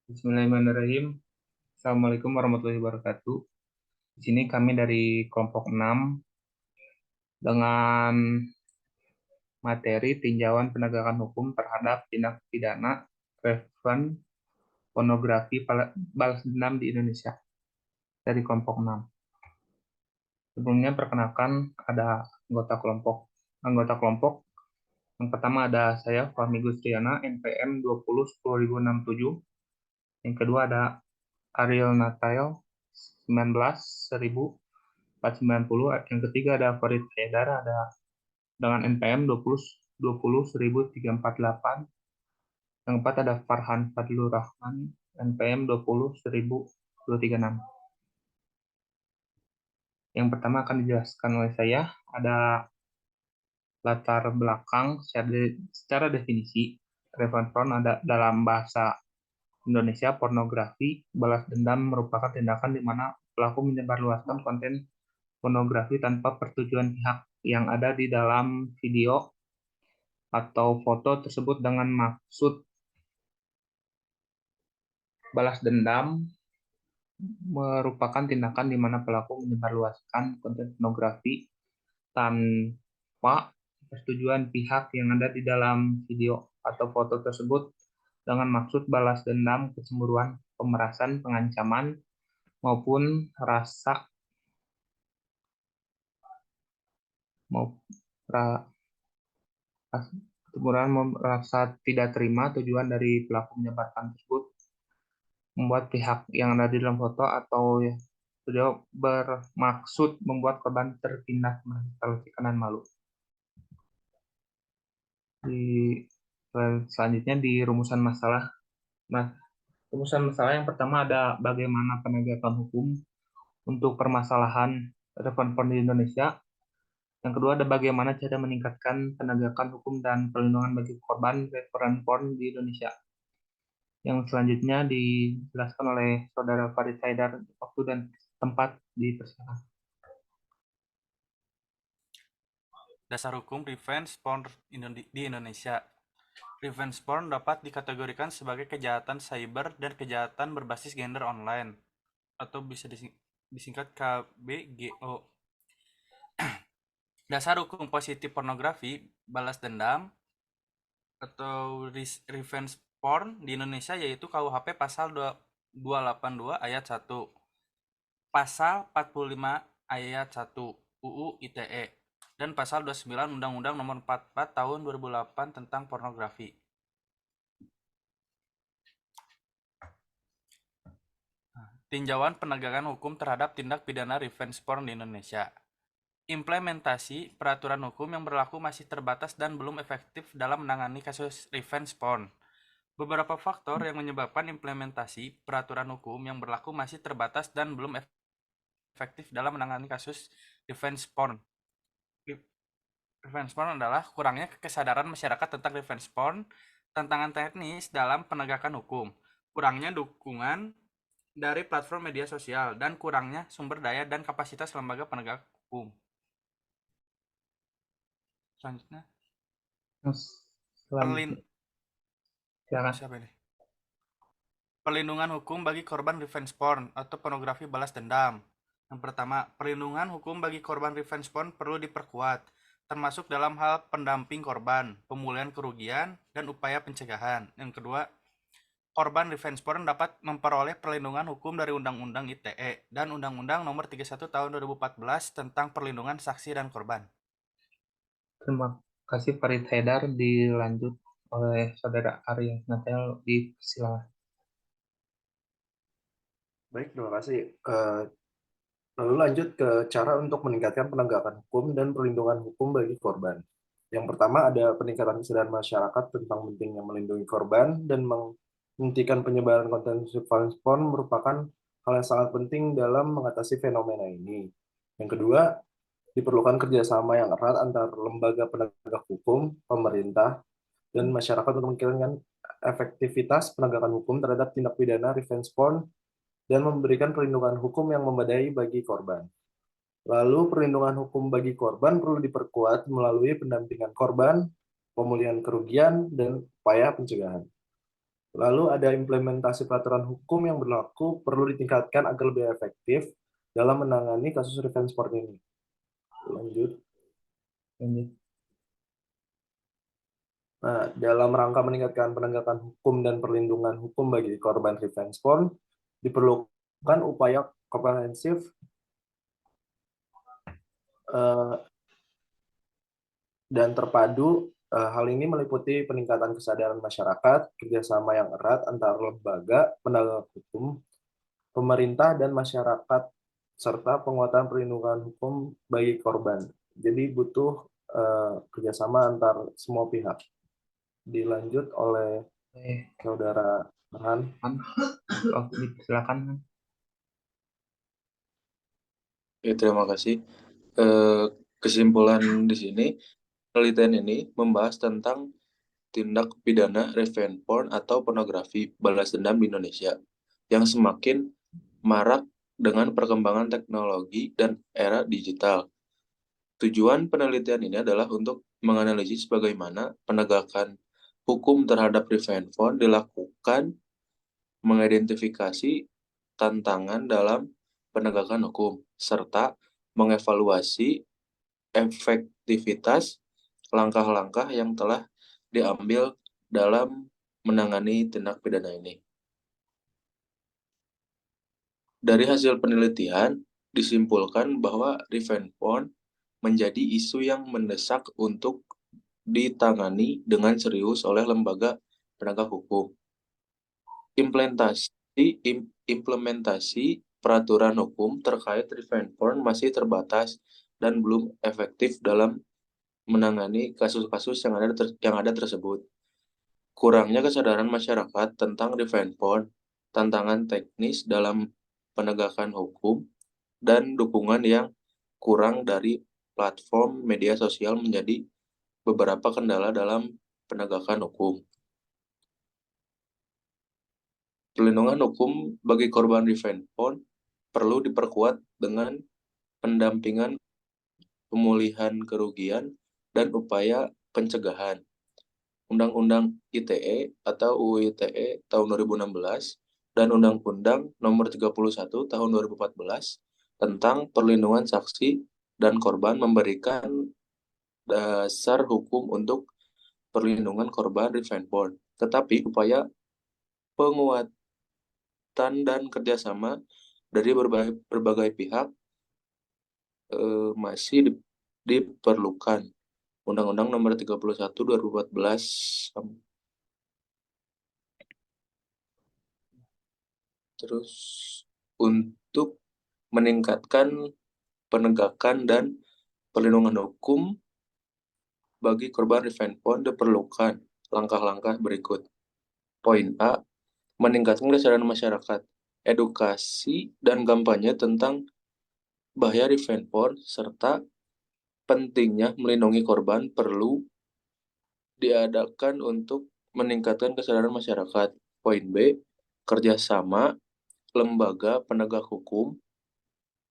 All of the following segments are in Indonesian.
Bismillahirrahmanirrahim. Assalamualaikum warahmatullahi wabarakatuh. Di sini kami dari kelompok 6 dengan materi tinjauan penegakan hukum terhadap tindak pidana revenge pornografi balas dendam di Indonesia dari kelompok 6. Sebelumnya perkenalkan ada anggota kelompok. Yang pertama ada saya Fahmi Gustiana NPM 20 10067. Yang kedua ada Ariel Natael 19 1000 Yang ketiga ada Farid Haidar ada dengan NPM 20 10 1348. Yang keempat ada Farhan Fadlur Rahman NPM 20 10 236. Yang pertama akan dijelaskan oleh saya, ada latar belakang secara definisi. Revenge porn ada dalam bahasa Indonesia, pornografi balas dendam merupakan tindakan di mana pelaku menyebarluaskan konten pornografi tanpa persetujuan pihak yang ada di dalam video atau foto tersebut dengan maksud balas dendam. Merupakan tindakan di mana pelaku menyebarluaskan konten pornografi tanpa persetujuan pihak yang ada di dalam video atau foto tersebut dengan maksud balas dendam, kecemburuan, pemerasan, pengancaman, maupun rasa mau kecemburuan, merasa tidak terima tujuan dari pelaku menyebarkan tersebut membuat pihak yang ada di dalam foto atau video bermaksud membuat korban tertindas menyesal dan malu. Selanjutnya di rumusan masalah. Nah, rumusan masalah yang pertama ada bagaimana penegakan hukum untuk permasalahan revenge porn di Indonesia. Yang kedua ada bagaimana cara meningkatkan penegakan hukum dan perlindungan bagi korban revenge porn di Indonesia. Yang selanjutnya dijelaskan oleh Saudara Farid Haidar, waktu dan tempat dipersilakan. Dasar hukum revenge porn di Indonesia. Revenge porn dapat dikategorikan sebagai kejahatan cyber dan kejahatan berbasis gender online atau bisa disingkat KBGO. Dasar hukum positif pornografi balas dendam atau revenge porn di Indonesia yaitu KUHP pasal 282 ayat 1, pasal 45 ayat 1 UU ITE, dan pasal 29 Undang-Undang Nomor 44 Tahun 2008 tentang pornografi. Tinjauan penegakan hukum terhadap tindak pidana revenge porn di Indonesia. Implementasi peraturan hukum yang berlaku masih terbatas dan belum efektif dalam menangani kasus revenge porn. Beberapa faktor yang menyebabkan implementasi peraturan hukum yang berlaku masih terbatas dan belum efektif dalam menangani kasus revenge porn. Revenge porn adalah kurangnya kesadaran masyarakat tentang revenge porn, tantangan teknis dalam penegakan hukum, kurangnya dukungan dari platform media sosial, dan kurangnya sumber daya dan kapasitas lembaga penegak hukum. Selanjutnya, perlindungan hukum bagi korban revenge porn atau pornografi balas dendam. Yang pertama, perlindungan hukum bagi korban revenge porn perlu diperkuat, termasuk dalam hal pendamping korban, pemulihan kerugian, dan upaya pencegahan. Yang kedua, korban revenge porn dapat memperoleh perlindungan hukum dari Undang-Undang ITE dan Undang-Undang Nomor 31 Tahun 2014 tentang perlindungan saksi dan korban. Terima kasih Farid Haidar. Dilanjut oleh Saudara Arya Natel, dipersilakan. Baik, terima kasih. Lalu lanjut ke cara untuk meningkatkan penegakan hukum dan perlindungan hukum bagi korban. Yang pertama ada peningkatan kesadaran masyarakat tentang pentingnya melindungi korban dan menghentikan penyebaran konten surveillance porn merupakan hal yang sangat penting dalam mengatasi fenomena ini. Yang kedua, diperlukan kerjasama yang erat antar lembaga penegak hukum, pemerintah, dan masyarakat untuk meningkatkan efektivitas penegakan hukum terhadap tindak pidana revenge porn dan memberikan perlindungan hukum yang memadai bagi korban. Lalu perlindungan hukum bagi korban perlu diperkuat melalui pendampingan korban, pemulihan kerugian, dan upaya pencegahan. Lalu ada implementasi peraturan hukum yang berlaku perlu ditingkatkan agar lebih efektif dalam menangani kasus revenge porn ini. Lanjut. Lanjut. Nah, dalam rangka meningkatkan penegakan hukum dan perlindungan hukum bagi korban revenge porn, diperlukan upaya komprehensif eh, dan terpadu. Hal ini meliputi peningkatan kesadaran masyarakat, kerjasama yang erat antara lembaga penegak hukum, pemerintah, dan masyarakat, serta penguatan perlindungan hukum bagi korban. Jadi butuh kerjasama antar semua pihak. Dilanjut oleh Saudara Farhan. Oh, silakan. Ya, terima kasih. Eh, Kesimpulan di sini, penelitian ini membahas tentang tindak pidana revenge porn atau pornografi balas dendam di Indonesia yang semakin marak dengan perkembangan teknologi dan era digital. Tujuan penelitian ini adalah untuk menganalisis bagaimana penegakan hukum terhadap revenge porn dilakukan, mengidentifikasi tantangan dalam penegakan hukum, serta mengevaluasi efektivitas langkah-langkah yang telah diambil dalam menangani tindak pidana ini. Dari hasil penelitian, disimpulkan bahwa revenge porn menjadi isu yang mendesak untuk ditangani dengan serius oleh lembaga penegak hukum. Implementasi peraturan hukum terkait revenge porn masih terbatas dan belum efektif dalam menangani kasus-kasus yang ada tersebut. Kurangnya kesadaran masyarakat tentang revenge porn, tantangan teknis dalam penegakan hukum, dan dukungan yang kurang dari platform media sosial menjadi beberapa kendala dalam penegakan hukum. Perlindungan hukum bagi korban revenge porn perlu diperkuat dengan pendampingan, pemulihan kerugian, dan upaya pencegahan. Undang-Undang ITE atau UU ITE tahun 2016 dan Undang-Undang Nomor 31 tahun 2014 tentang perlindungan saksi dan korban memberikan dasar hukum untuk perlindungan korban revenge porn. Tetapi upaya penguatan dan kerjasama dari berbagai pihak masih diperlukan. Undang-Undang Nomor 31 2014 terus untuk meningkatkan penegakan dan perlindungan hukum bagi korban revenge porn diperlukan langkah-langkah berikut. Poin A, meningkatkan kesadaran masyarakat, edukasi dan kampanye tentang bahaya revenge porn serta pentingnya melindungi korban perlu diadakan untuk meningkatkan kesadaran masyarakat. Poin B, kerjasama lembaga penegak hukum,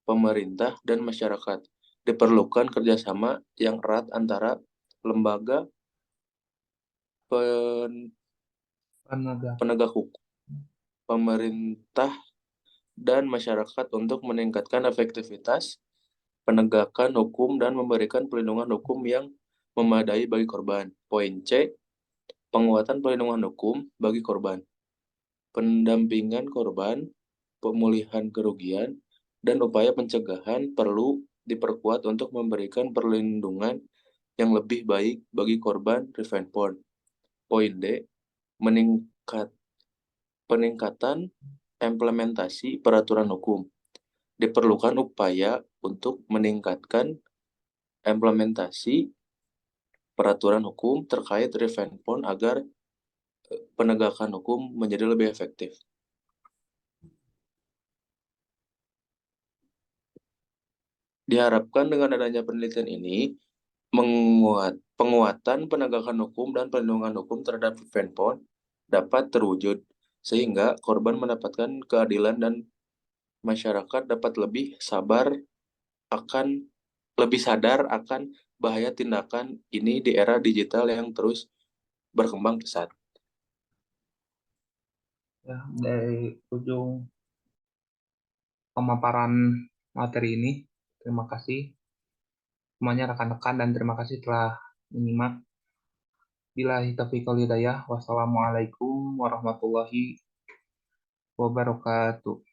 pemerintah, dan masyarakat. Diperlukan kerjasama yang erat antara lembaga penegak hukum, pemerintah, dan masyarakat untuk meningkatkan efektivitas penegakan hukum dan memberikan perlindungan hukum yang memadai bagi korban. Poin C, penguatan perlindungan hukum bagi korban, pendampingan korban, pemulihan kerugian, dan upaya pencegahan perlu diperkuat untuk memberikan perlindungan yang lebih baik bagi korban revenge porn. Poin D, peningkatan implementasi peraturan hukum. Diperlukan upaya untuk meningkatkan implementasi peraturan hukum terkait revenge porn agar penegakan hukum menjadi lebih efektif. Diharapkan dengan adanya penelitian ini, penguatan penegakan hukum dan perlindungan hukum terhadap revenge porn dapat terwujud, sehingga korban mendapatkan keadilan dan masyarakat dapat lebih sadar akan bahaya tindakan ini di era digital yang terus berkembang pesat. Ya, dari ujung pemaparan materi ini. Terima kasih semuanya rekan-rekan dan terima kasih telah menyimak. Billahi taufiq wal hidayah. Wassalamualaikum warahmatullahi wabarakatuh.